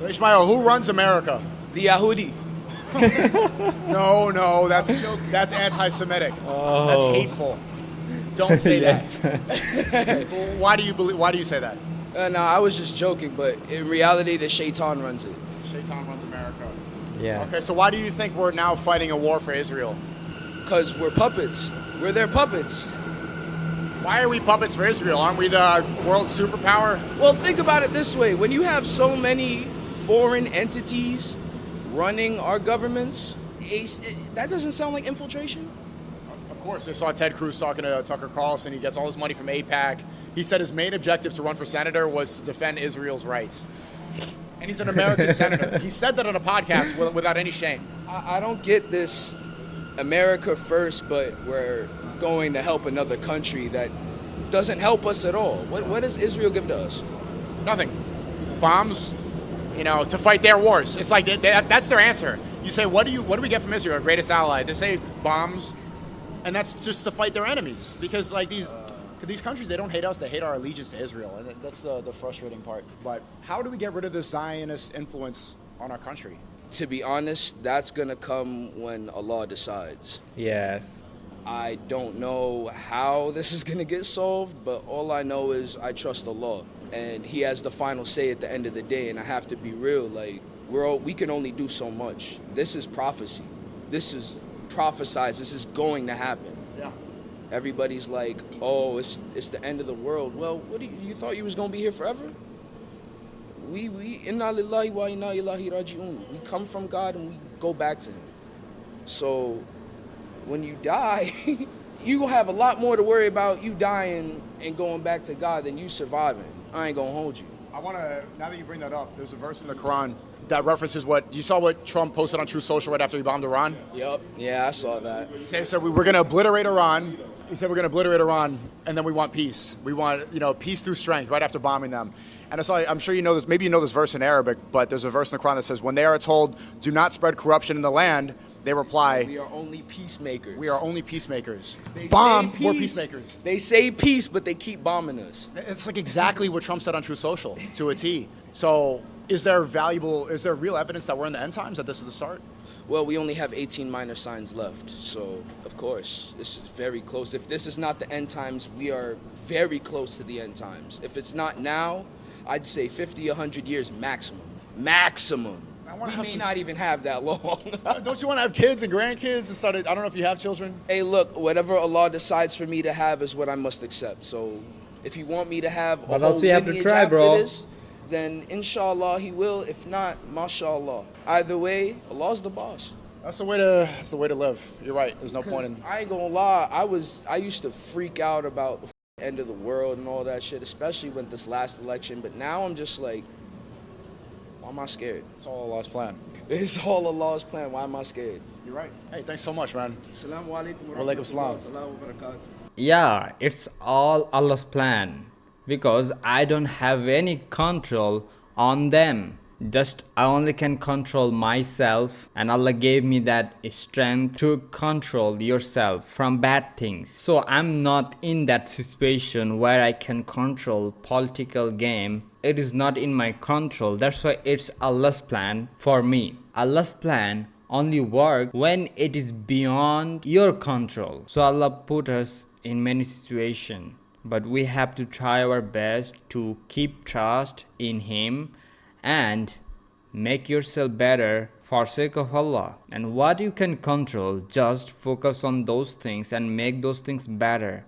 Ishmael, who runs America? The Yahudi. No, that's anti-Semitic. Oh. That's hateful. Don't say Yes. that. Why do you say that? No, I was just joking, but in reality, the Shaitan runs it. Shaitan runs America. Yes. Okay, so why do you think we're now fighting a war for Israel? Because we're puppets. We're their puppets. Why are we puppets for Israel? Aren't we the world superpower? Well, think about it this way. When you have so many foreign entities running our governments, that doesn't sound like infiltration? Of course, I saw Ted Cruz talking to Tucker Carlson. He gets all his money from AIPAC. He said his main objective to run for senator was to defend Israel's rights. And he's an American senator. He said that on a podcast without any shame. I don't get this America first, but we're going to help another country that doesn't help us at all. What does Israel give to us? Nothing. Bombs, to fight their wars. It's like that's their answer. You say, what do we get from Israel, our greatest ally? They say bombs, and that's just to fight their enemies. Because these countries, they don't hate us, they hate our allegiance to Israel. And that's the frustrating part. But how do we get rid of this Zionist influence on our country? To be honest, that's going to come when Allah decides. Yes. I don't know how this is going to get solved, but all I know is I trust Allah. And He has the final say at the end of the day, and I have to be real. Like, we can only do so much. This is prophecy. This is prophesized. This is going to happen. Yeah. Everybody's like, oh, it's the end of the world. Well, what you thought you was going to be here forever? We inna lillahi wa inna ilahi raji'un. We come from God and we go back to Him. So when you die, you have a lot more to worry about you dying and going back to God than you surviving. I ain't gonna hold you. I want to, now that you bring that up, there's a verse in the Quran that references you saw what Trump posted on Truth Social right after he bombed Iran? Yep. Yeah, I saw that. He said we're going to obliterate Iran. He said we're going to obliterate Iran, and then we want peace. We want, peace through strength right after bombing them. And I'm sure you know this, maybe you know this verse in Arabic, but there's a verse in the Quran that says, when they are told, do not spread corruption in the land, they reply, we are only peacemakers. We are only peacemakers. They Bomb, say peace. we're peacemakers. They say peace, but they keep bombing us. It's like exactly what Trump said on Truth Social, to a T. So is there real evidence that we're in the end times, that this is the start? Well, we only have 18 minor signs left. So, of course, this is very close. If this is not the end times, we are very close to the end times. If it's not now, I'd say 50, 100 years maximum. Maximum. We may not even have that long. Don't you want to have kids and grandkids and start? I don't know if you have children. Hey, look, whatever Allah decides for me to have is what I must accept. So, if you want me to have a whole you have to lineage try, after bro. this, then inshallah He will. If not, mashallah. Either way, Allah's the boss. That's the way to live. You're right. There's no point in. I ain't gonna lie. I used to freak out about the end of the world and all that shit, especially with this last election. But now I'm just like, why am I scared? It's all Allah's plan. It's all Allah's plan. Why am I scared? You're right. Hey, thanks so much, man. Assalamu alaikum wa Walaikum salam. rahmatullahi wa barakatuh. Yeah, it's all Allah's plan because I don't have any control on them. Just I only can control myself, and Allah gave me that strength to control yourself from bad things. So I'm not in that situation where I can control political game. It is not in my control. That's why it's Allah's plan for me. Allah's plan only work when it is beyond your control. So Allah put us in many situations, but we have to try our best to keep trust in Him and make yourself better for sake of Allah. And what you can control, just focus on those things and make those things better.